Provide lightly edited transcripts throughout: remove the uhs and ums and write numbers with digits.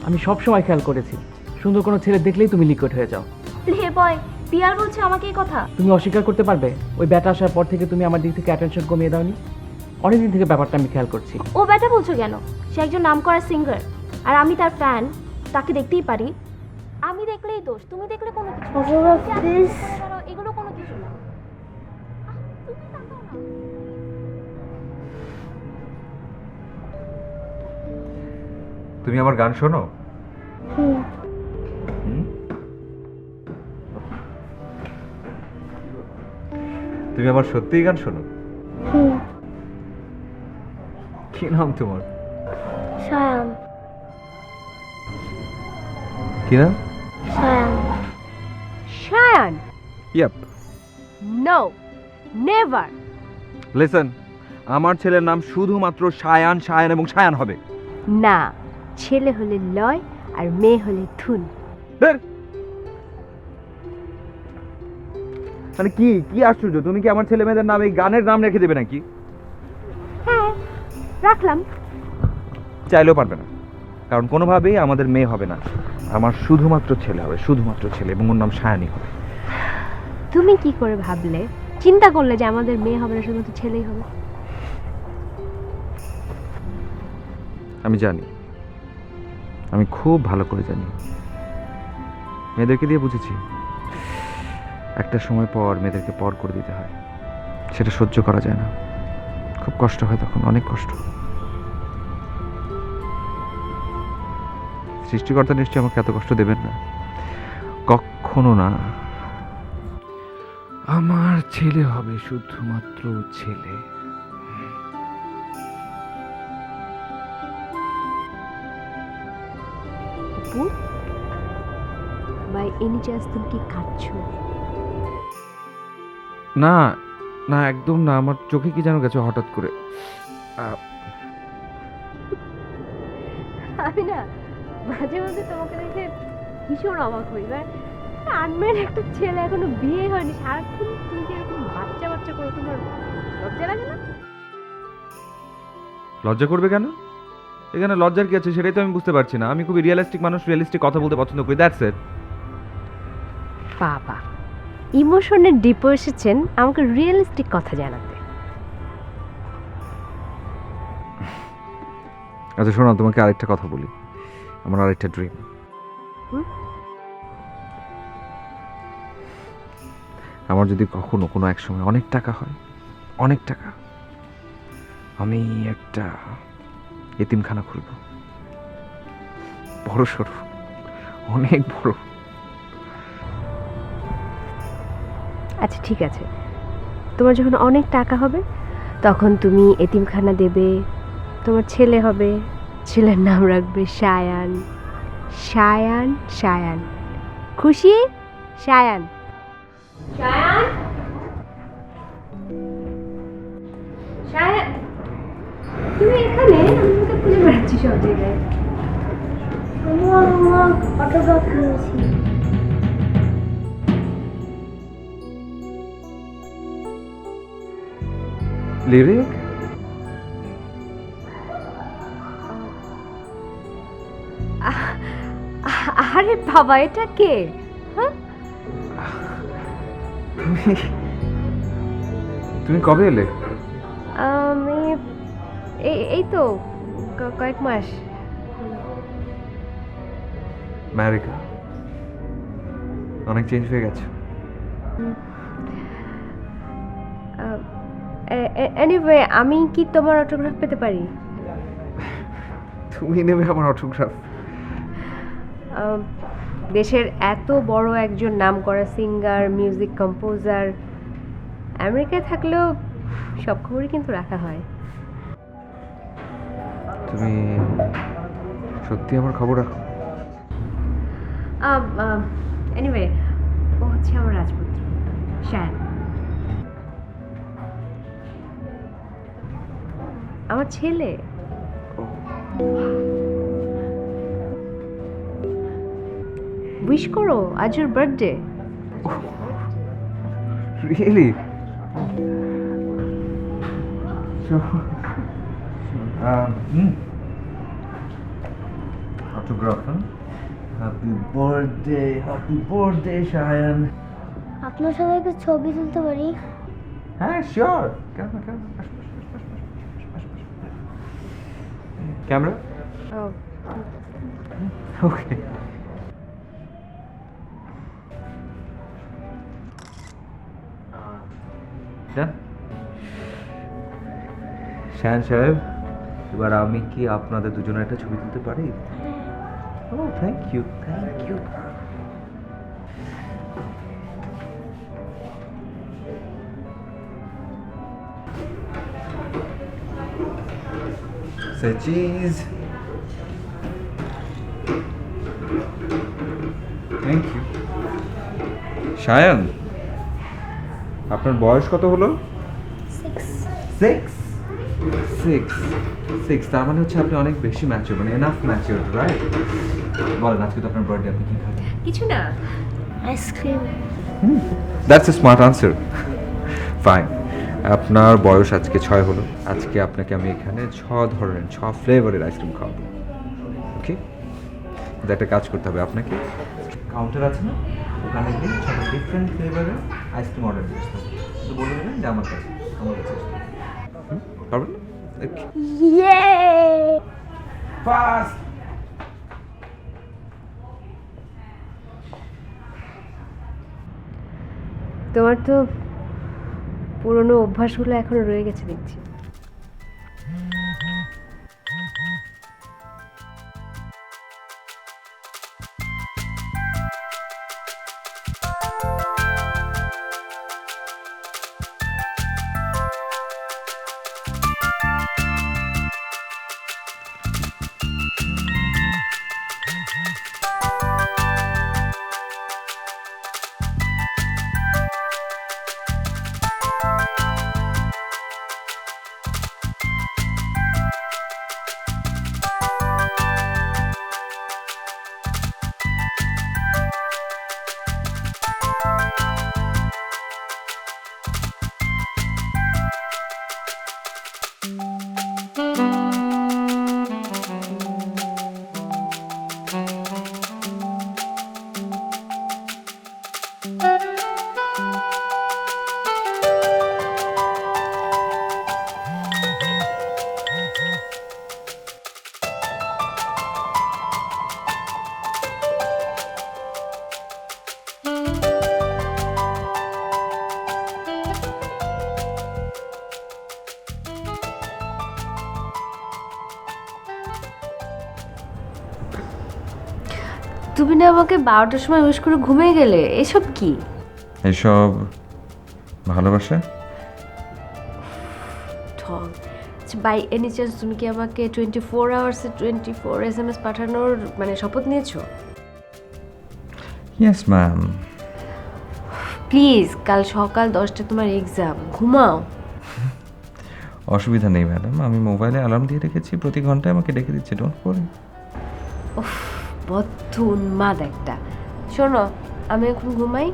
আমি সব সময় খেয়াল করেছি সুন্দর কোনো ছেলে দেখলেই তুমি লিকুইড হয়ে যাও। প্লে বয় পিয়ার বলছে আমাকে এই কথা। তুমি অস্বীকার করতে পারবে ওই ব্যাটা আসার পর থেকে তুমি আমার দিক থেকে অ্যাটেনশন কমিয়ে দাওনি? অনেকদিন থেকে ব্যাপারটা আমি খেয়াল করছি। ও ব্যাটা বলছো কেন? সে একজন নামকরা সিঙ্গার আর আমি তার ফ্যান, তাকে দেখতেই পারি। আমি দেখলেই দোষ, তুমি দেখলে কোনো কিছু না। এগুলো কোনো কিছু না। তুমি তাকাও না। তুমি আমার গান শোনো? হুম? তুমি আমার সত্যিই গান শোনো? কি নাম তোমার? সায়ান। কি নাম? Sayan. Shayan? Yup. No, never. Listen, আমার ছেলের নাম শুধুমাত্র সায়ান, সায়ান এবং সায়ান হবে। না, ছেলে হলে লয় আর মেয়ে হলে ধুন। মানে কি কি আশ্চর্য, তুমি কি আমার ছেলে মেয়েদের নাম এই গানের নাম রেখে দেবে নাকি? হ্যাঁ, রাখলাম। চাইলেও পারবে না, কারণ কোনোভাবেই আমাদের মেয়ে হবে না। আমার শুধুমাত্র ছেলে হবে, শুধুমাত্র ছেলে, এবং ওর নাম সায়ানি হবে। তুমি কি করে ভাবলে, চিন্তা করলে যে আমাদের মেয়ে হবে না, শুধুমাত্র ছেলেই হবে? আমি জানি, আমি খুব ভালো করে জানি। মেয়েদেরকে দিয়ে বুঝেছি একটা সময় পর মেয়েদেরকে পর করে দিতে হয়, সেটা সহ্য করা যায় না, খুব কষ্ট হয় তখন, অনেক কষ্ট। সৃষ্টিকর্তা নিশ্চয়ই আমাকে এত কষ্ট দেবেন না, কখনো না। আমার ছেলে হবে শুধুমাত্র ছেলে। বাই এনি চান্স তুমি কি খাচ্ছো? না না, একদম না, আমার চোখে কি যেন গেছে হঠাৎ করে। আমি না মাঝে মাঝে তোমাকে দেখে ভীষণ অবাক হই। আনম্যান একটা ছেলে, এখনো বিয়ে হয়নি, সারাক্ষণ তুমি যে এরকম বাচ্চা বাচ্চা করো, তোমার লজ্জা লাগে না? লজ্জা করবে কেন? এখানে লজ্জার কি আছে সেটাই তো আমি বুঝতে পারছি না। আমি খুবই রিয়েলিস্টিক মানুষ, রিয়েলিস্টিক কথা বলতে পছন্দ করি, দ্যাটস ইট। বাবা, ইমোশনের ডিপো এসেছেন আমাকে রিয়েলিস্টিক কথা জানাতে। আচ্ছা শোনো, তোমাকে আরেকটা কথা বলি, আমার আরেকটা ড্রিম। আমার যদি কখনো কোনো এক সময় অনেক টাকা হয়, অনেক টাকা, আমি একটা এতিমখানা খুলব, বড় সড়ো, অনেক বড়। আচ্ছা ঠিক আছে, তোমার যখন অনেক টাকা হবে তখন তুমি এতিমখানা দেবে, তোমার ছেলে হবে, ছেলের নাম রাখবে সায়ান। সায়ান সায়ান, খুশি? সায়ান সায়ান সায়ান, তুমি এখানে? আমি তোমাকে খুঁজে বেড়াচ্ছি সব জায়গায়। আমার অটোগ্রাফ নিয়েছি। লিরিক? আরে বাবা, এটা কে? হ্যাঁ, তুমি কবে এলে? আমি এই তো কয়েক মাস। আমেরিকা অনেক চেঞ্জ হয়ে গেছে। এনিওয়ে, আমি কি তোমার অটোগ্রাফ পেতে পারি? তুমি নেবে আমার অটোগ্রাফ? দেশের এত বড় একজন নামকরা সিঙ্গার, মিউজিক কম্পোজার, আমেরিকায় থাকলেও সব খবরই কিন্তু রাখা হয়। তুমি সত্যি আমার খবর রাখো? এনিওয়ে, ও হচ্ছে আমার রাজপুত্র শায়ান, আমার ছেলে। উইশ করো, আজ ওর birthday. Really? Autograph. Happy birthday Shayan. আপনার সাথে একটা ছবি তুলতে পারি? হ্যাঁ শিওর। Camera okay. শায়ান সাহেব, এবার আমি কি আপনাদের দুজনের একটা ছবি তুলতে পারি? ও thank you. Say cheese. Thank you. Shayan, আপনার বয়স কত হলো? 6 তার মানে হচ্ছে আপনি অনেক বেশি ম্যাচিওর, মানে এনাফ ম্যাচিওর, রাইট? বলেন আজকে তো আপনার বার্থডে, আপনি কি খাবেন? কিছু না। Ice cream. That's a smart answer. Fine, আপনার বয়স আজকে 6 হলো। আজকে আপনাকে আমি এখানে 6 ধরনের 6 ফ্লেভারের আইসক্রিম খাওয়াবো। ওকে, একটা কাজ করতে হবে আপনাকে, কাউন্টার আছে না, ওখানে গিয়ে 6টা ডিফারেন্ট ফ্লেভারের আইসক্রিম অর্ডার দিয়ে আসতে হবে। তো বলে দেবেন যে আমার কাছে পারবেন না? ইয়ে! ফাস্ট। তোমার তো পুরনো অভ্যাসগুলো এখনো রয়ে গেছে দেখছি। তুমি না আমাকে 12টার সময় উইশ করে ঘুমিয়ে গেলে, এসব কি? এসব ভালোবাসা? ঠং। বাই এনি চান্স তুমি কি আমাকে 24 আওয়ার্সে 24 SMS পাঠানোর মানে শপথ নিয়েছো? Yes ma'am. প্লিজ, কাল সকাল 10টা তোমার এক্সাম, ঘুমাও। অসুবিধা নেই ম্যাডাম, আমি মোবাইলে অ্যালার্ম দিয়ে রেখেছি, প্রতি ঘন্টায় আমাকে ডেকে দিচ্ছে, ডোন্ট ওয়ারি। বদ্ধ উন্মাদ একটা। শোনো, আমি এখন ঘুমাই,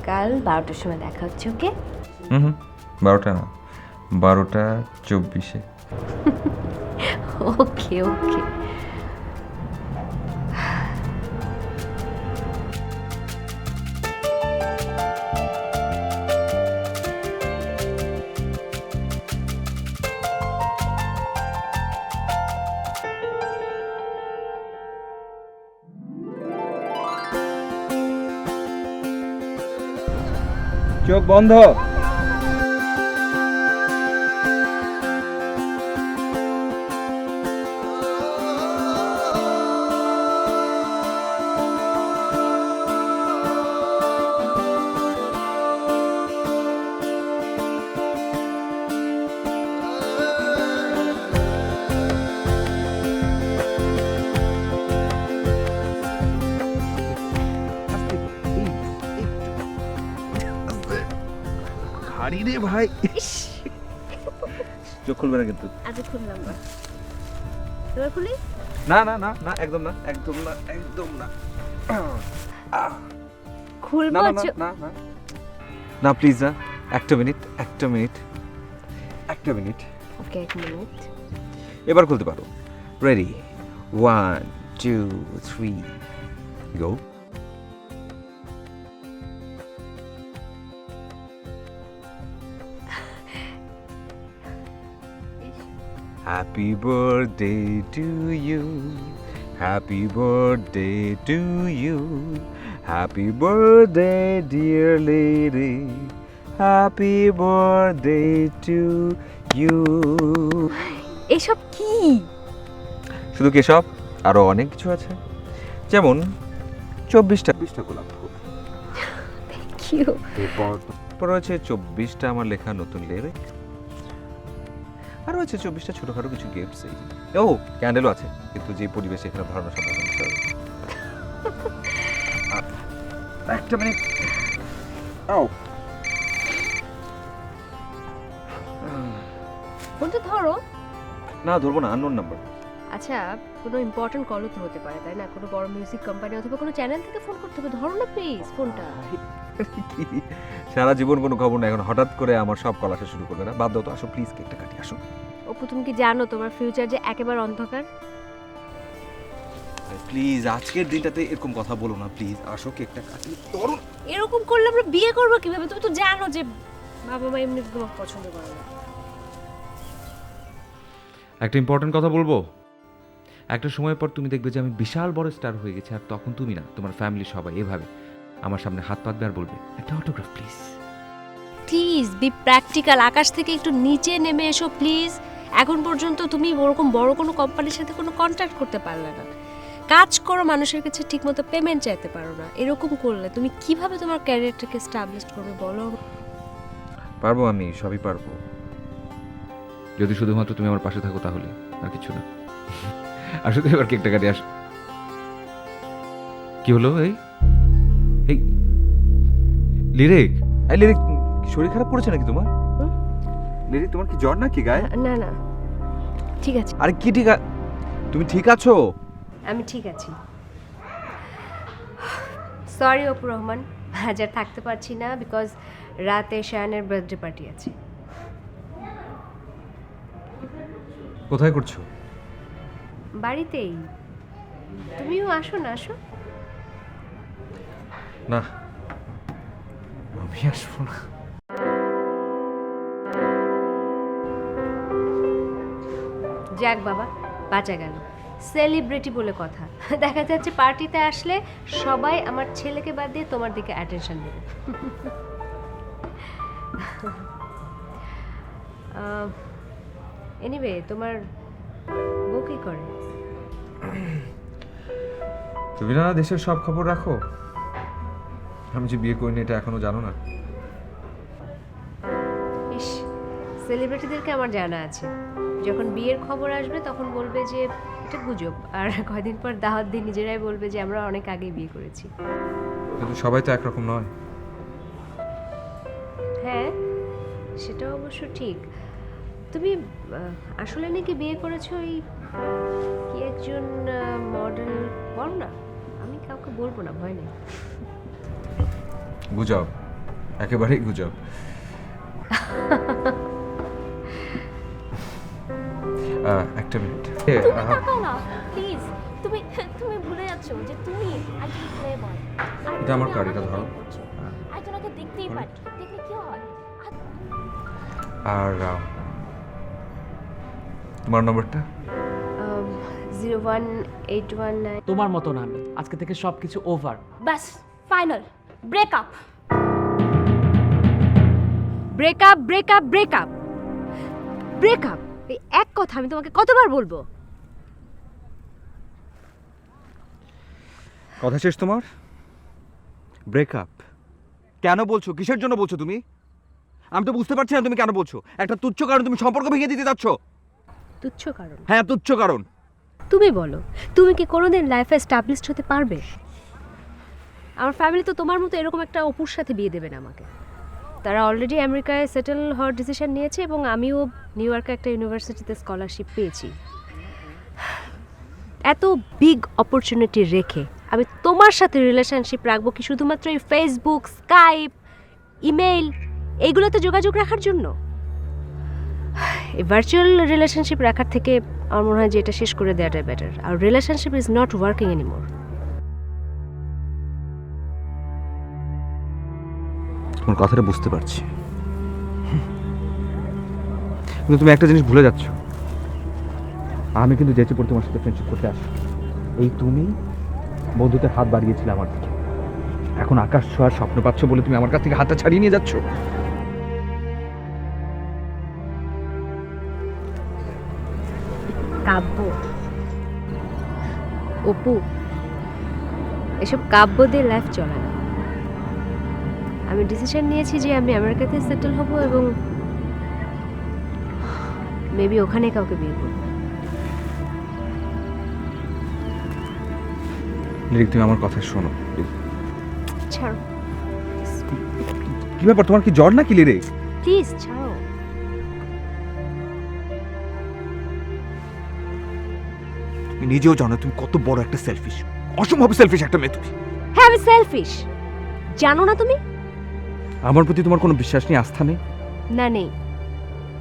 কাল 12টার সময় দেখা হচ্ছে, ওকে? 12টা না, 12:24। ওকে ওকে। চোখ বন্ধ। ভারী রে ভাই, চোখ খুলবে না কিন্তু। আচ্ছা খুললাম না, এবার খুলি? না না না না, একদম না, একদম না, একদম না। খুলবো? না না না না না, প্লিজ না, একটা মিনিট, একটা মিনিট, একটা মিনিট। ওকে, 1 মিনিট। এবার খুলতে পারো। Ready, 1 2, 3. Go. Happy birthday to you. Happy birthday to you. Happy birthday, dear lady. Happy birthday to you. এসব কি? শুধু কেশব, আরো অনেক কিছু আছে, যেমন 24টা গোলাপ ফুল। কিউ এরপর রয়েছে 24টা আমার লেখা নতুন লিরিক, আর রয়েছে 24টা ছোটখাটো কিছু গিফটস। ও ক্যান্ডেলও আছে, কিন্তু যে পরিবেশে এখানে ধরানো সম্ভব না। একটা মিনিট। ও ফোনটা ধরো। না, ধরবো না, আননোন নাম্বার। আচ্ছা, কোনো ইম্পর্টেন্ট কলও তো হতে পারে, তাই না? কোনো বড় মিউজিক কোম্পানি অথবা কোনো চ্যানেল থেকে ফোন করতে হবে। ধরো না প্লিজ ফোনটা। সারা জীবন কোনো খবর না, এখন হঠাৎ করে আমার সব কল আসা শুরু করবে না। বাদ দাও তো, আসো প্লিজ, কেকটা কাটি, আসো। অপু, তুমি কি জানো তোমার ফিউচার যে একেবারে অন্ধকার? প্লিজ আজকের দিনটাতে এরকম কথা বলো না, প্লিজ আসো, কেকটা কাটি। তরুণ, এরকম করলে আমরা বিয়ে করবো কিভাবে? তুমি তো জানো যে বাবা মা এমনি তোমাকে পছন্দ করে না। একটা ইম্পর্টেন্ট কথা বলবো। একটা সময় পর তুমি দেখবে যে আমি বিশাল বড় স্টার হয়ে গেছি, আর তখন তুমি না, তোমার ফ্যামিলি সবাই এভাবে আমার সামনে হাত পাতবে আর বলবে, একটা autograph please. Please be practical. আকাশ থেকে একটু নিচে নেমে এসো প্লিজ। এখন পর্যন্ত তুমি ওরকম বড় কোনো কোম্পানির সাথে কোনো কন্ট্যাক্ট করতে পারলে না। কাজ করো, মানুষের কাছে ঠিকমতো পেমেন্ট চাইতে পারো না। এরকম করলে তুমি কিভাবে তোমার ক্যারিয়ারটাকে এস্টাবলিশ করবে বলো? পারবো, আমি সবই পারবো, যদি শুধুমাত্র তুমি আমার পাশে থাকো, তাহলে আর কিছু না। আসো তো এবার কেকটা কাটি, আসো। কি হলো? এই এই লিরিক, এই লিরিক, শরীর খারাপ করেছে নাকি তোমার? লিরিক, তোমার কি জ্বর নাকি গায়ে? না না, ঠিক আছে, আরে কি ঠিক তুমি ঠিক আছো? আমি ঠিক আছি। সরি অপু রহমান, আজ আর থাকতে পারছি না, বিকজ রাতে শায়ানের বার্থডে পার্টি আছে। কোথায় করছো? বাড়িতেই। তুমিও আসো না, আসো। না, আমি আসবো না। যাক বাবা, বাঁচা গেল। সেলিব্রিটি বলে কথা। দেখা যাচ্ছে পার্টিতে আসলে সবাই আমার ছেলেকে বাদ দিয়ে তোমার দিকে অ্যাটেনশন দেবে। এনিওয়ে, তোমার বউ কি করে? তুমি না দেশের সব খবর রাখো। আমি যে বিয়ে করিনি এটা এখনো জানো না? ইস, সেলিব্রিটিদেরকে আমার জানা আছে, যখন বিয়ের খবর আসবে তখন বলবে যে এটা গুজব, আর কয়দিন পর দাওয়াত দিয়ে নিজেরাই বলবে যে আমরা অনেক আগেই বিয়ে করেছি। কিন্তু সবাই তো একরকম নয়। হ্যাঁ, সেটা অবশ্য ঠিক। তুমি আসলে নাকি বিয়ে করেছো এই কি একজন মডেল? বল না, আমি কাউকে বলবো না, ভয় নেই। গুজব, একেবারেই গুজব। একটা মিনিট, তুমি তাকাও না প্লিজ। তুমি তুমি ভুলে যাচ্ছো যে তুমি একজন প্লে বয়। এটা আমার কার্ড, এটা ধরো। একজনকে দেখতেই পারি, দেখলে কি হয়? আর তোমার নম্বরটা? 01819। তোমার মতো না আমি, আজকে থেকে সব কিছু ওভার। বাস, final breakup. Breakup breakup breakup breakup, এই এক কথা আমি তোমাকে কতবার বলবো? কথা শেষ তোমার? ব্রেকআপ কেন বলছো? কিসের জন্য বলছো তুমি? আমি তো বুঝতে পারছি না তুমি কেন বলছো। একটা তুচ্ছ কারণ তুমি সম্পর্ক ভেঙে দিতে যাচ্ছ। তুচ্ছ কারণ? হ্যাঁ, তুচ্ছ কারণ। তুমি বলো, তুমি কি কোনোদিন লাইফে এস্টাবলিশড হতে পারবে? আমার ফ্যামিলি তো তোমার মতো এরকম একটা অপুর সাথে বিয়ে দেবে না আমাকে। তারা অলরেডি আমেরিকায় সেটেল হওয়ার ডিসিশন নিয়েছে, এবং আমিও নিউ ইয়র্কে একটা ইউনিভার্সিটিতে স্কলারশিপ পেয়েছি। এত বিগ অপরচুনিটি রেখে আমি তোমার সাথে রিলেশনশিপ রাখবো কি শুধুমাত্র এই ফেসবুক, স্কাইপ, ইমেইল এইগুলোতে যোগাযোগ রাখার জন্য? এই ভার্চুয়াল রিলেশনশিপ রাখার থেকে আমার মনে হয় যে এটা শেষ করে দেওয়াটাই বেটার। আর relationship is not working anymore. তোমার কথাটা বুঝতে পারছি, কিন্তু তুমি একটা জিনিস ভুলে যাচ্ছ। আমি কিন্তু যেচে পড়ে তোমার সাথে ফ্রেন্ডশিপ করতে আসি। এই তুমি বন্ধুতে হাত বাড়িয়েছিলে আমার দিকে, এখন আকাশ ছোঁয়ার স্বপ্ন পাচ্ছ বলে তুমি আমার কাছ থেকে হাতটা ছাড়িয়ে নিয়ে যাচ্ছ। কাব্য, অপু, এসব কাব্য দিয়ে লাইফ চলে না। আমি ডিসিশন নিয়েছি যে আমি আমেরিকাতে সেটেল হব এবং মেবি ওখানে কাউকে বিয়ে করব। লিরিক, তুমি আমার কথা শোনো। ছাড়ো কি ব্যাপার, তোমার কি জ্বর নাকি লিরিক? প্লিজ, ছাড়ো। তুমি নিজেও জানো তুমি কত বড় একটা সেলফিশ, অসম্ভব সেলফিশ একটা মেয়ে তুমি। হ্যাঁ, আমি সেলফিশ, জানো না তুমি? আমার প্রতি তোমার কোনো বিশ্বাস নেই, আস্থা নেই? না, নেই।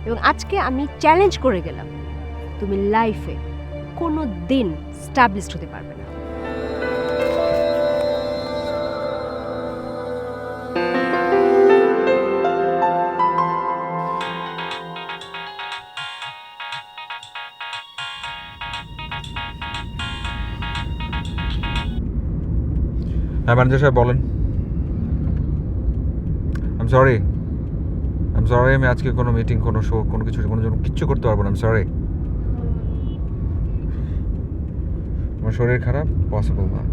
এবং আজকে আমি চ্যালেঞ্জ করে গেলাম, তুমি লাইফে কোনো দিন স্টাবলিশড হতে পারবে না। হ্যাঁ ম্যানেজার সাহেব বলেন। আই এম সরি, আমি আজকে কোনো মিটিং, কোনো শো, কোনো কিছু, কোনো জন্য কিচ্ছু করতে পারবো না। আই এম সরি, আমার শরীর খারাপ, পসিবল না।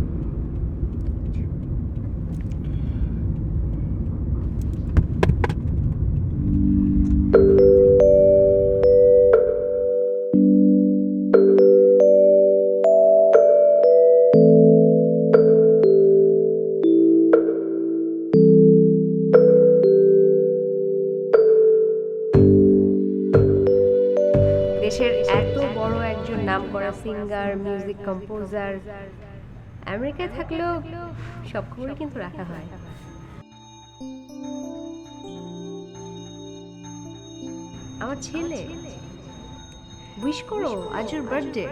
দেশের এত বড় একজন নামকরা সিঙ্গার, মিউজিক কম্পোজার আমেরিকায় থাকলেও সব খবরই কিন্তু রাখা হয়। আমার ছেলে, উইশ করো, আজ ওর বার্থডে।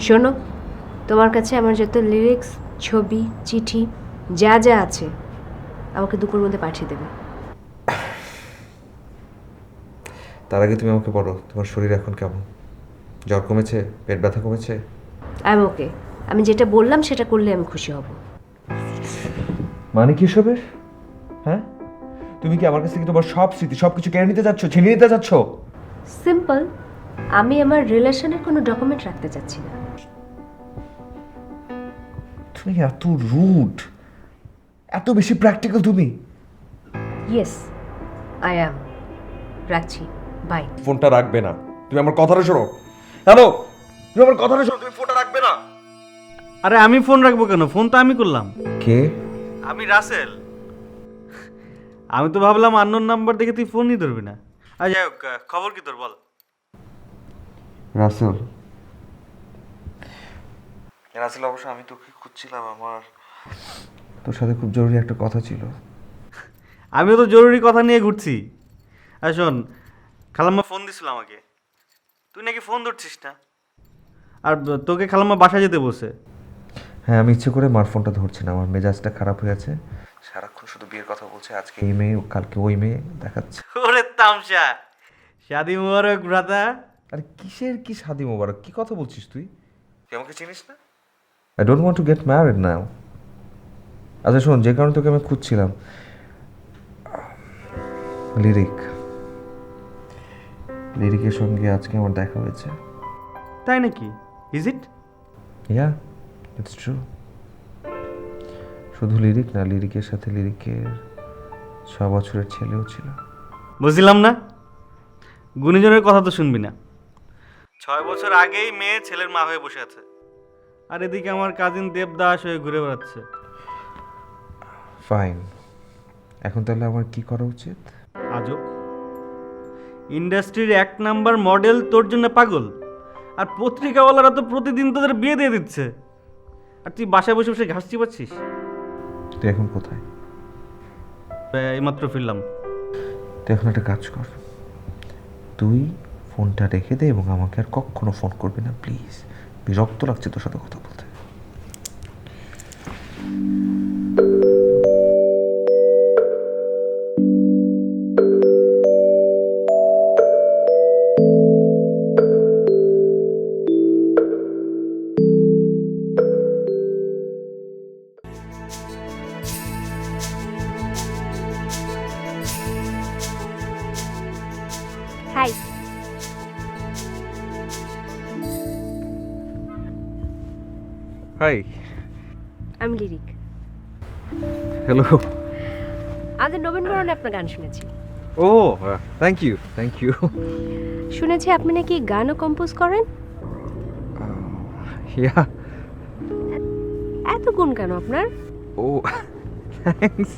শোনো, তোমার কাছে আমার যত লিরিক্স, ছবি, চিঠি যা যা আছে আমাকে দুপুর মধ্যে পাঠিয়ে দেবে। তার আগে তুমি আমাকে বলো, তোমার শরীর এখন কেমন? জ্বর কমেছে? পেট ব্যথা কমেছে? আমি ওকে, আমি যেটা বললাম সেটা করলে আমি খুশি হব। মানে কি সবের? হ্যাঁ, তুমি কি আমার কাছ থেকে তোমার সব স্মৃতি, সব কিছু কেড়ে নিতে যাচ্ছ, ছিনিয়ে নিতে যাচ্ছ? সিম্পল, আমি আমার রিলেশনের কোনো ডকুমেন্ট রাখতে চাচ্ছি না। তুমি এত রুড, এত বেশি প্র্যাকটিক্যাল তুমি। Yes, I am. রাখছি, বাই। ফোনটা রাখবে না, তুমি আমার কথাটা শোনো। হ্যালো, তুমি আমার কথাটা শোনো, তুমি ফোনটা রাখবে না। আরে আমি ফোন রাখবো কেন? ফোন তো আমি করলাম। কে? আমি রাসেল। আমি তো ভাবলাম আননোন নাম্বার দেখে তুই ফোনই ধরবি না। আর যাই হোক, খবর কি তোর বল। রাসেল, রাসেল অবশ্য আমি তোকে খুঁজছিলাম, আমার তোর সাথে খুব জরুরি একটা কথা ছিল। আমিও তো জরুরি কথা নিয়ে ঘুরছি। আর শোন, খালাম্মা ফোন দিছিল আমাকে, তুই নাকি ফোন ধরছিস না। আর তোকে খালাম্মা বাসা যেতে বসে। হ্যাঁ, আমি ইচ্ছে করে মার ফোনটা ধরছি না, আমার মেজাজটা খারাপ হয়ে আছে। সারাক্ষণ শুধু বিয়ের কথা বলছে, আজকে এই মেয়ে, কালকে ওই মেয়ে দেখাচ্ছে। ওরে তামসা, শাদি মুবারক ভ্রাতা। আরে কিসের কি শাদি মোবারক, কি কথা বলছিস তুই? তুই আমাকে চিনিস না? I don't want to get married now. আচ্ছা শোন, যে কারণে তোকে আমি খুঁজছিলাম, লিরিকের সঙ্গে আজকে আমার দেখা হয়েছে। তাই নাকি? Is it? Yeah, it's true. শুধু লিরিক না, লিরিকের সাথে লিরিকের 6 বছরের ছেলেও ছিল। বুঝলাম না, গুণীজনের কথা তো শুনবি না। 6 বছর আগেই মেয়ে ছেলের মা হয়ে বসে আছে, আর এদিকে আমার কাজিন দেবদাস হয়ে ঘুরে বেড়াচ্ছে। ফাইন, এখন তাহলে আমার কি করা উচিত? আজব, ইন্ডাস্ট্রির 1 নাম্বার মডেল তোর জন্য পাগল, আর পত্রিকাওয়ালারা তো প্রতিদিন তোদের বিয়ে দিয়ে দিচ্ছে, আর তুই বাসায় বসে বসে ঘাস চিবাচ্ছিস। তুই এখন কোথায়? এইমাত্র ফিরলাম। তুই এখন একটা কাজ কর, তুই ফোনটা রেখে দে এবং আমাকে আর কখনো ফোন করবি না প্লিজ। বিরক্ত লাগছে তোর সাথে কথা বলতে। Hi, hi. আমি লিরিক। হ্যালো। আমাদের নবীনবরণে আপনার গান শুনেছি। ও থ্যাংক ইউ, থ্যাংক ইউ। শুনেছি আপনি নাকি গানও কম্পোজ করেন। ইয়া। এত গুণ কেন আপনার? ও থ্যাঙ্কস।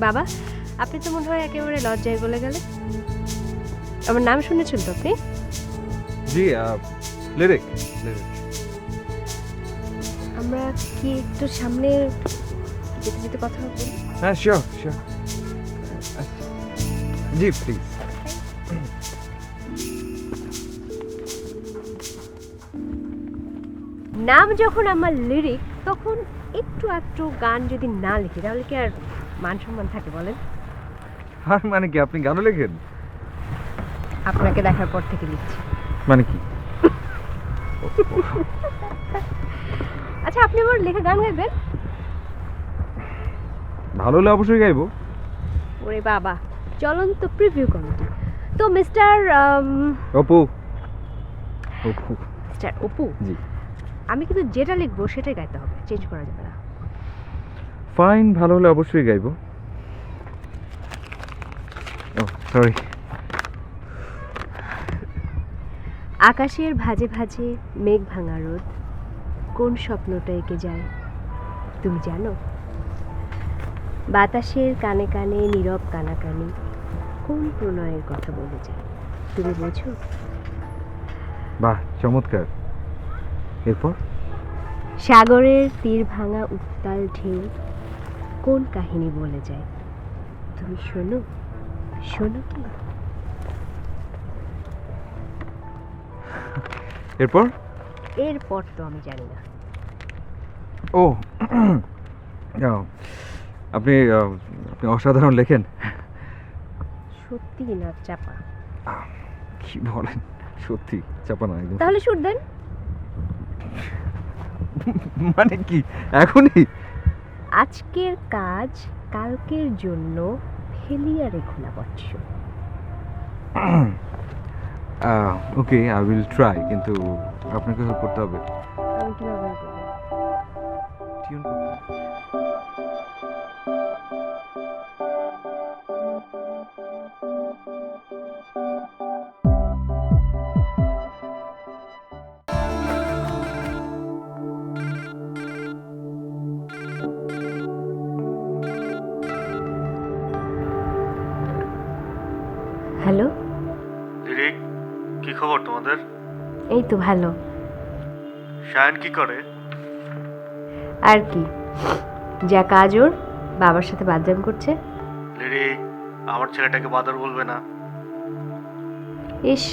বাবা, আপনি তো মনে হয় একেবারে লজ্জায় বলে গেলেন। আমার নাম শুনেছেন তো আপনি? জি, লিরিক। আমরা কি একটু সামনে যেতে যেতে কথা বলবো? হ্যাঁ, শিওর শিওর। G please. নাম যখন আমার লিরিক, তখন একটু একটু গান যদি না লিখি তাহলে কি আর মান সম্মান থাকে বলেন? আর মানে কি, আপনি গানও লেখেন? আপনাকে দেখার পর থেকে লিখছি। মানে কি? আচ্ছা, আপনি আমার লেখা গান গাইবেন? ভালো হলে অবশ্যই গাইবো। ওরে বাবা, চলন্ত প্রিভিউ কমিটি। তো মিস্টার অপু। অপু। মিস্টার অপু, জি। আমি কিন্তু যেটা লিখবো সেটাই গাইতে হবে, চেঞ্জ করা যাবে না। ফাইন, ভালো হলে অবশ্যই গাইবো। ও সরি। আকাশের ভাঁজে ভাঁজে মেঘ ভাঙা রোদ, কোন স্বপ্নটা এঁকে যায় তুমি জানো? বাতাসের কানে কানে নীরব কানাকানি, কোন প্রণয়ের কথা বলে যায় তুমি বোঝো? বাহ, চমৎকার। এরপর? সাগরের তীর ভাঙা উত্তাল ঢেউ, কোন কাহিনী বলে যায় তুমি শোনো? শোনো কি? এরপর? এরপর তো আমি জানি না। ও আপনি আপনি অসাধারণ লেখেন। সত্যি না চাপা? কি বলেন, সত্যি চাপা না একদম। তাহলে সুর দেন। মানে কি এখনই? আজকের কাজ কালকের জন্য ফেলিয়া রেখো না বৎস। ওকে, আই উইল ট্রাই, কিন্তু আপনাকে হেল্প করতে হবে। আমি কিভাবে করবো? টিউন করতে হবে। হ্যালো, লিরিক, কি খবর তোমাদের? এই তো ভালো। শায়ন কি করে? আর কি, যা কাজ ওর, বাবার সাথে বাদরাম করছে। লিরিক, আমার ছেলেটাকে বাদর বলবে না। ইস,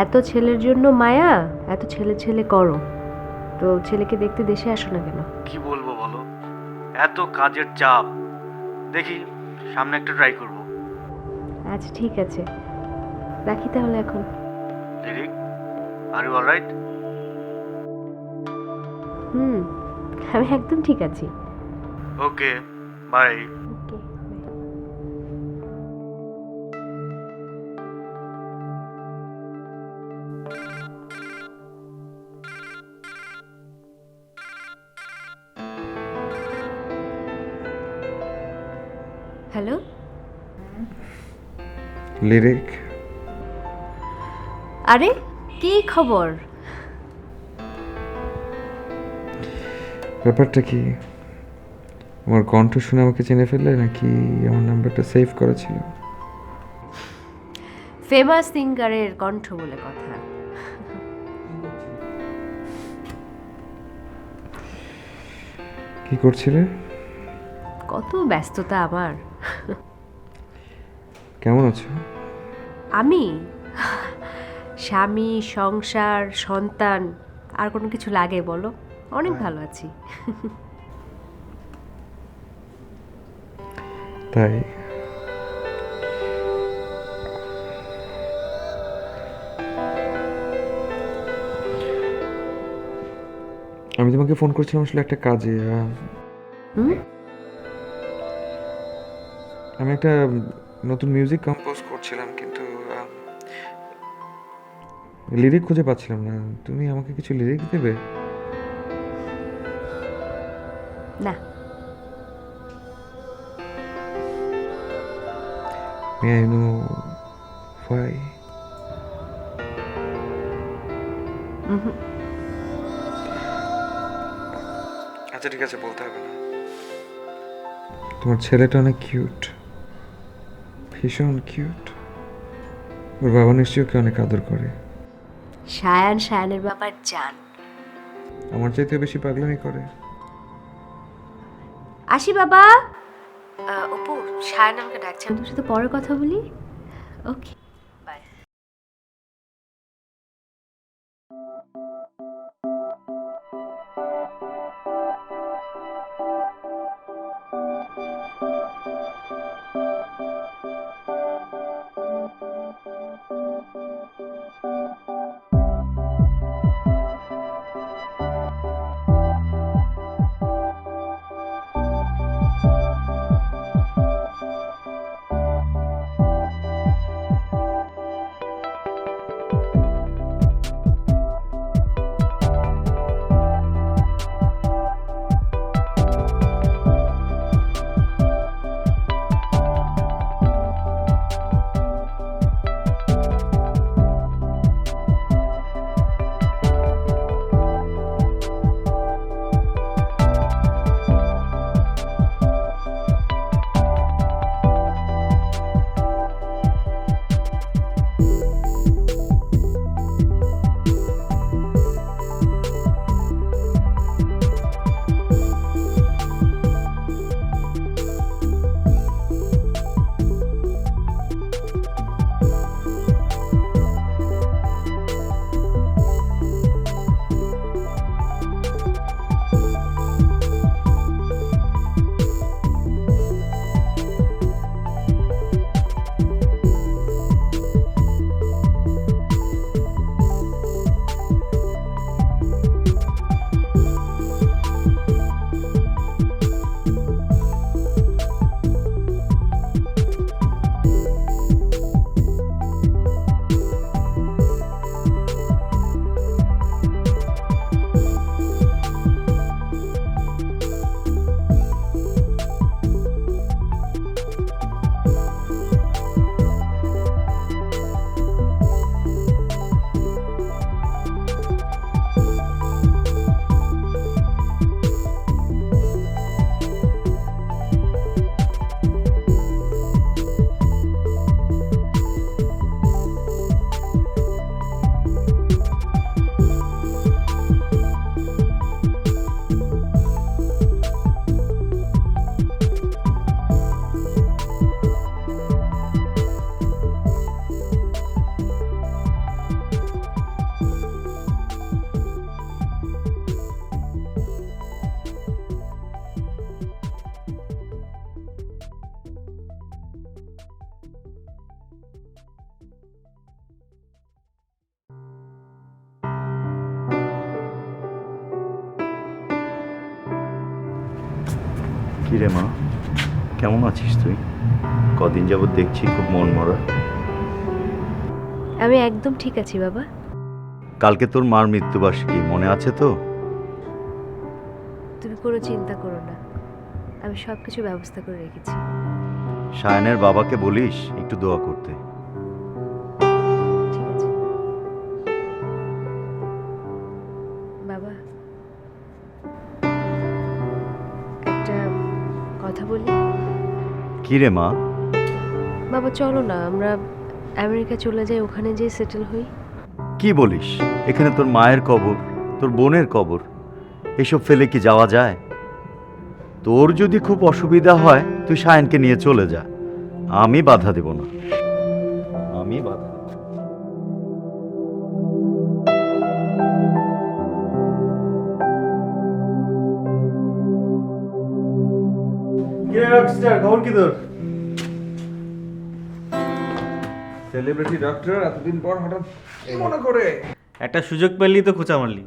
এত ছেলের জন্য মায়া, এত ছেলে ছেলে করো, তো ছেলেকে দেখতে দেশে আসো না কেন? কি বলবো বলো, এত কাজের চাপ। দেখি সামনে একটা ট্রাই করব। আচ্ছা ঠিক আছে, রাখি তাহলে এখন। Lyric, are you alright? আমি একদম ঠিক আছি। Okay, bye. Okay, hello. Lyric, আরে কি খবর? ব্যাপারটা কি? আমার কণ্ঠ শুনে আমাকে চিনে ফেললে নাকি আমার নাম্বারটা সেভ করা ছিল? ফেমাস সিঙ্গারের কণ্ঠ বলে কথা। কি করছিলে? কত ব্যস্ততা আমার। কেমন আছো? আমি স্বামী, সংসার, সন্তান, আর কোনো কিছু লাগে বলো? অনেক ভালো আছি। তাই আমি তোমাকে ফোন করছিলাম আসলে একটা কাজে। হুম? আমি একটা নতুন মিউজিক কম্পোজ করছিলাম, কিন্তু লিরিক খুঁজে পাচ্ছিলাম না। তুমি আমাকে কিছু লিরিক দেবে? না। May I know why? আচ্ছা ঠিক আছে, বলতে হবে না। তোমার ছেলেটা অনেক কিউট, ভীষণ কিউট। ওর বাবা নিশ্চয়ই ওকে অনেক আদর করে। সায়ানের ব্যাপার জান। আমার চাইতে বেশি পাগলামি করে। আসি বাবা। অপু, সায়ান আমাকে ডাকছে, আমি তোর সাথে পরে কথা বলি। ওকে, বাই। কি রে মা, কেমন আছিস তুই? কদিন যাবত দেখছি খুব মন মরা। আমি একদম ঠিক আছি বাবা। কালকে তোর মার মৃত্যুবার্ষিকী, মনে আছে তো? তুমি কোনো চিন্তা করো না, আমি সব কিছু ব্যবস্থা করে রেখেছি। সায়ানের বাবাকে বলিস একটু দোয়া করতে। ঠিক আছে বাবা, একটা কথা বলি। কি রে মা? বাবা চলো না আমরা আমেরিকা চলে যাই, ওখানে যেয়ে সেটেল হই। কি বলিস? এখানে তোর মায়ের কবর, তোর বোনের কবর, এসব ফেলে কি যাওয়া যায়? তোর যদি খুব অসুবিধা হয় তুই সায়নকে নিয়ে চলে যা, আমি বাধা দেব না। আমি বাধা দেব না। কিরে রকস্টার, খবর কি তোর? সেলিব্রিটি ডক্টর এতদিন পর হঠাৎ কি মনে করে? একটা সুযোগ পেলি তো খোঁচা মারলি।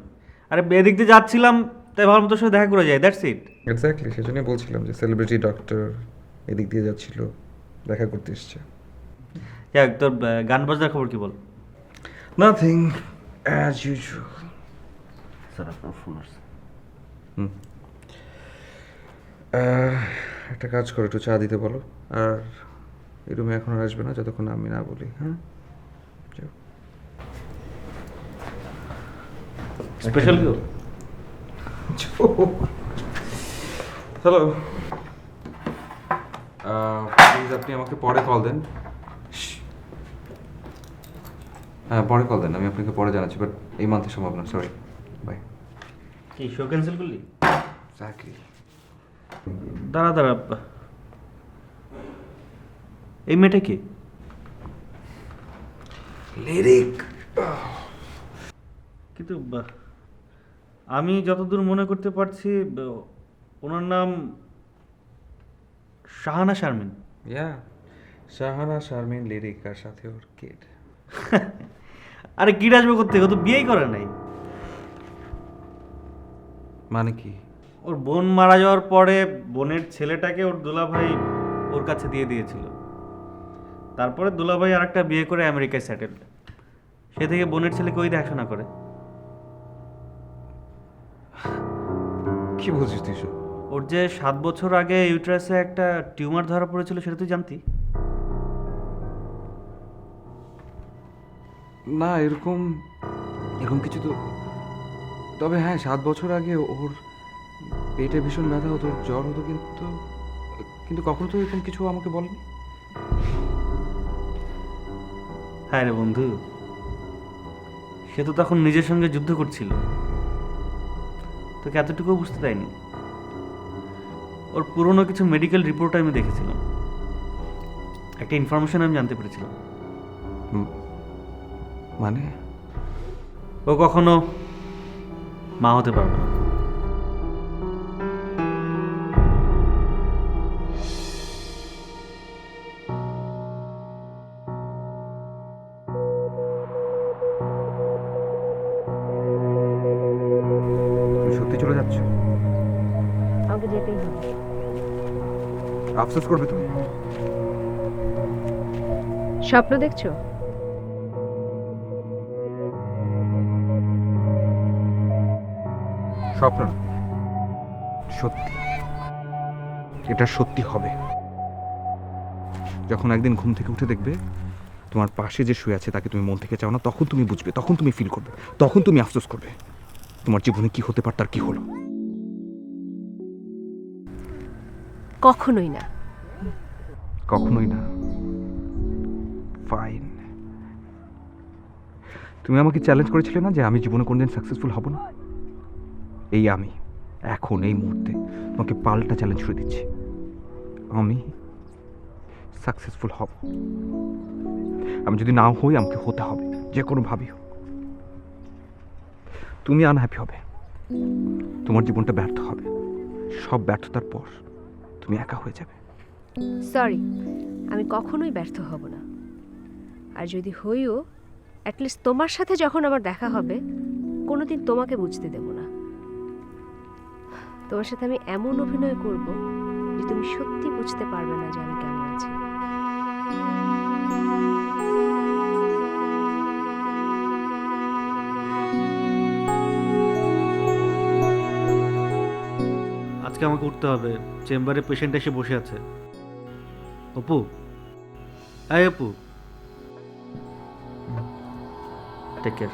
আরে এদিক দিয়ে যাচ্ছিলাম, তাই ভাবলাম তোর সাথে দেখা করে যাই, দ্যাটস ইট। এক্স্যাক্টলি, সেজন্যই বলছিলাম যে সেলিব্রিটি ডক্টর এদিক দিয়ে যাচ্ছিল, দেখা করতে এসছে। যাক, তোর গান বাজনার খবর কি বল? Nothing as usual. স্যার আপনার ফোন আসছে। একটা কাজ করো, একটু চা দিতে বলো। আর এই রুমে এখন আর আসবে না যতক্ষণ আমি না বলি। হ্যাঁ, স্পেশাল কেউ? হ্যালো, প্লিজ আপনি আমাকে পরে কল দেন। হ্যাঁ, পরে কল দেন, আমি আপনাকে পরে জানাচ্ছি, বাট এই মান্থে সম্ভব না, সরি। বাই। কি শো ক্যান্সেল করলি? এক্স্যাক্টলি। দাঁড়া দাঁড়া, এই মেয়েটা কি? লিরিক। কিন্তু আমি যতদূর মনে করতে পারছি ওনার নাম শাহানা শারমিন। ইয়া, শাহানা শারমিন লিরিক, আর সাথে ওর কিড। আরে কিড আসবে কোত্থেকে? ও তো বিয়েই করে নাই। মানে কি? ওর বোন মারা যাওয়ার পরে বোনের ছেলেটাকে ওর দুলাভাই ওর কাছে দিয়ে দিয়েছিল। তারপরে দুলাভাই আর একটা বিয়ে করে আমেরিকায় সেটেল। সে থেকে বোনের ছেলেকে ওই দেখাশোনা করে। কি বলছিস তুই সব? ওর যে 7 বছর আগে ইউট্রাসে একটা টিউমার ধরা পড়েছিল, সেটা তুই জানতি? না, এরকম এরকম কিছু তো, তবে হ্যাঁ 7 বছর আগে ওর পেটে ভীষণ ব্যথা হতো, ওর জ্বর হতো, কিন্তু কিন্তু কখনো তো এরকম কিছু আমাকে বলেনি। হ্যাঁ রে বন্ধু, সে তো তখন নিজের সঙ্গে যুদ্ধ করছিল, তোকে এতটুকু বুঝতে দেয়নি। ওর পুরনো কিছু মেডিকেল রিপোর্ট আমি দেখেছিলাম, একটা ইনফরমেশন আমি জানতে পেরেছিলাম। মানে ও কখনো মা হতে পারবে না। তুমি সত্যি চলে যাচ্ছ? আমাকে যেতেই হবে। আফসোস করবে তুমি? স্বপ্ন দেখছো? স্বপ্ন না, সত্যি। এটা সত্যি হবে। যখন একদিন ঘুম থেকে উঠে দেখবে তোমার পাশে যে শুয়ে আছে তাকে তুমি মন থেকে চাও না, তখন তুমি বুঝবে, তখন তুমি ফিল করবে, তখন তুমি আফসোস করবে তোমার জীবনে কি হতে পারত আর কি হলো। কখনোই না। কখনোই না? ফাইন। তুমি আমাকে চ্যালেঞ্জ করেছিলে না যে আমি জীবনে কোনদিন সাকসেসফুল হব না? এই আমি এখন এই মুহূর্তে তোমাকে পাল্টা চ্যালেঞ্জ করে দিচ্ছি, আমি সাকসেসফুল হব। আমি যদি না হই, আমাকে হতে হবে, যে কোনোভাবেই হোক। তুমি আনহ্যাপি হবে, তোমার জীবনটা ব্যর্থ হবে, সব ব্যর্থতার পর তুমি একা হয়ে যাবে। সরি, আমি কখনোই ব্যর্থ হব না। আর যদি হইও, অ্যাটলিস্ট তোমার সাথে যখন আমার দেখা হবে, কোনোদিন তোমাকে বুঝতে দেব না। তোমার সাথে আমি এমন অভিনয় করব যে তুমি সত্যি বুঝতে পারবে না যে আমি কেমন আছি। আজকে আমাকে উঠতে হবে, চেম্বারে পেশেন্ট এসে বসে আছে। অপু, এই অপু, টেক কেয়ার।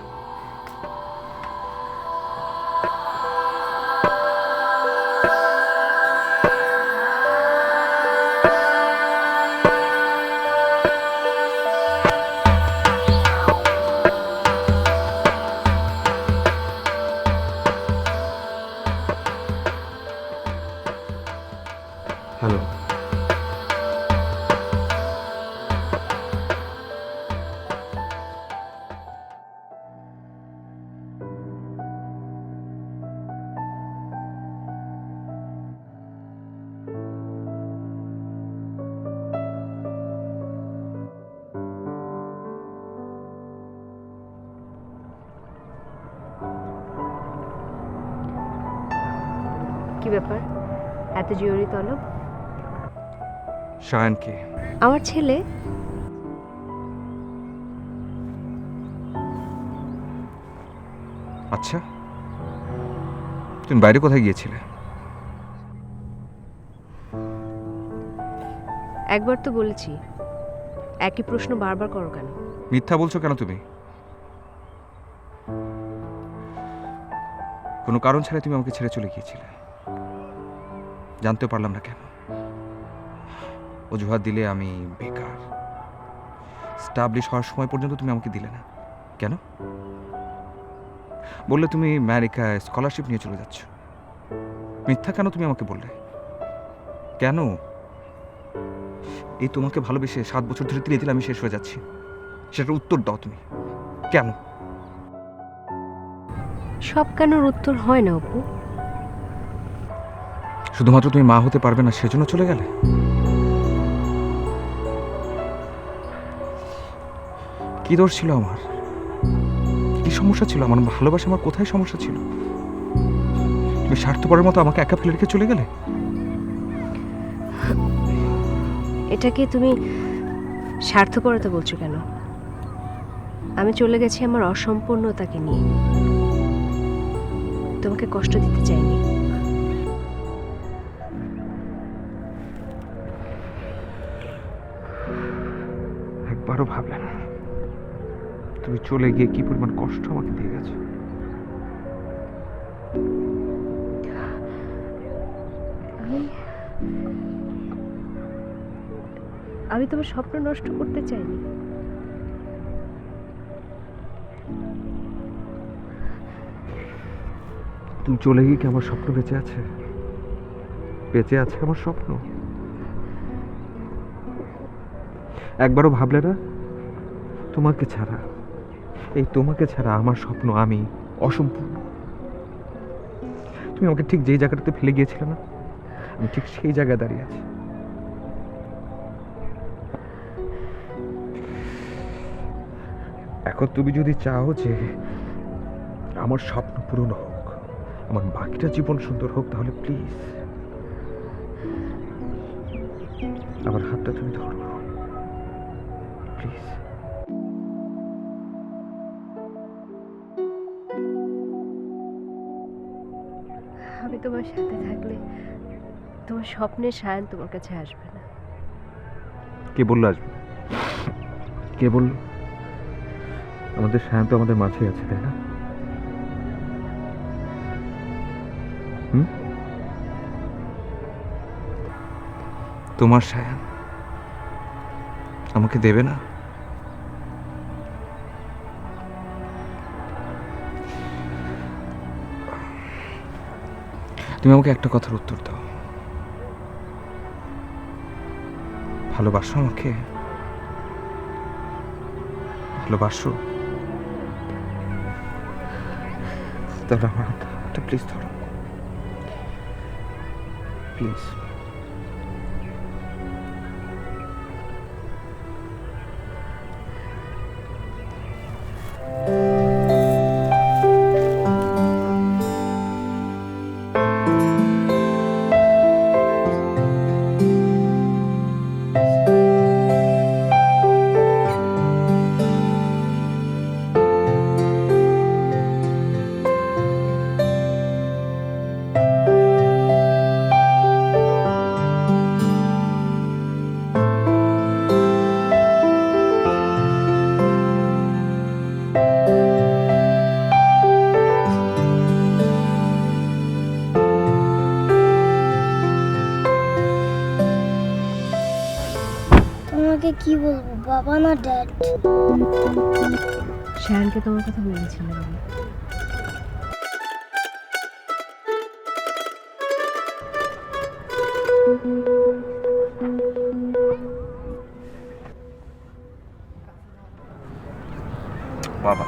ব্যাপার, এত জরুরি তলব? শায়ানকে। আমার ছেলে। আচ্ছা, তুমি বাইরে কোথায় গিয়েছিলে? একবার তো বলেছি, একই প্রশ্ন বারবার করো কেন? মিথ্যা বলছো কেন তুমি? কোনো কারণ ছাড়াই তুমি আমাকে ছেড়ে চলে গিয়েছিলে, জানতে পারলাম না কেন। অজুহাত দিলে আমি বেকার, স্টাবলিশ হওয়ার সময় পর্যন্ত তুমি আমাকে দিলে না কেন? বললে তুমি আমেরিকায় স্কলারশিপ নিয়ে চলে যাচ্ছ। মিথ্যা কেন তুমি আমাকে বললে? কেন? এই তোমাকে ভালোবেসে 7 বছর ধরে ধীরে ধীরে আমি শেষ হয়ে যাচ্ছি, সেটার উত্তর দাও তুমি। কেন? সব কেনর উত্তর হয় না অপু। শুধুমাত্র তুমি মা হতে পারবে না সেজন্য চলে গেলে? কি দোষ ছিল আমার? কি সমস্যা ছিল আমার? ভালোবাসা আমার কোথায় সমস্যা ছিল? তুমি স্বার্থপরের মতো আমাকে একা ফেলে রেখে চলে গেলে। এটাকে তুমি স্বার্থপরতা বলছো কেন? আমি চলে গেছি আমার অসম্পূর্ণতাকে নিয়ে, তোমাকে কষ্ট দিতে চাইনি। একবারও ভাবলে না তুমি চলে গিয়ে কি পরিমাণ কষ্ট আমাকে দিয়ে গেছো? আমি তোমার স্বপ্ন নষ্ট করতে চাইনি। তুমি চলে গিয়ে কি আমার স্বপ্ন বেঁচে আছে? বেঁচে আছে আমার স্বপ্ন? একবারও ভাবলে না তোমাকে ছাড়া, এই তোমাকে ছাড়া আমার স্বপ্ন আমি অসম্পূর্ণ? তুমি আমাকে ঠিক যেই জায়গাটাতে ফেলে গিয়েছিলে না, আমি ঠিক সেই জায়গায় দাঁড়িয়ে আছি। এখন তুমি যদি চাও যে আমার স্বপ্ন পূরণ হোক, আমার বাকিটা জীবন সুন্দর হোক, তাহলে প্লিজ আমার হাতটা তুমি ধরো, প্লিজ। আমি তোমার সাথে থাকলে তোমার স্বপ্নের সায়ন তোমার কাছে আসবে না। কে বললো আসবে? কে বললো? আমাদের সায়ন তো আমাদের মাঝে আছে, তাই না? তোমার সায়ন আমাকে দেবে না? তুমি আমাকে একটা কথার উত্তর দাও, ভালোবাসো আমাকে? ভালোবাসো? তাহলে আমার হাতটা প্লিজ ধরো, প্লিজ। তোমাকে কি বলবো, বাবা না ড্যাড? সায়নকে তোমার কথা বলেছিলাম আমি। বাবা,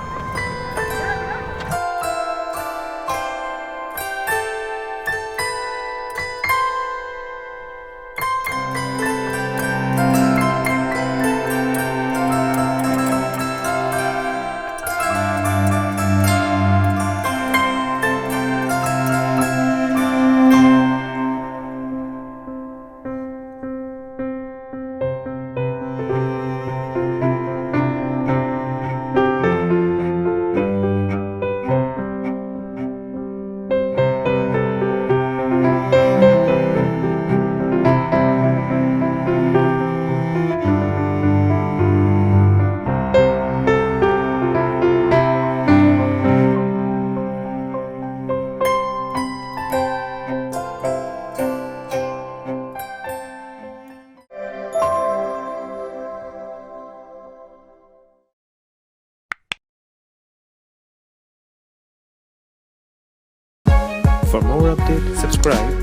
For more updates, subscribe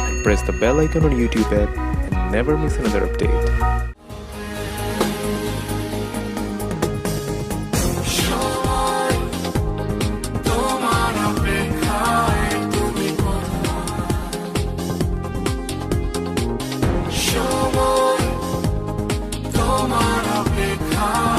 and press the bell icon on YouTube app and never miss another update. তোমার অপেক্ষায়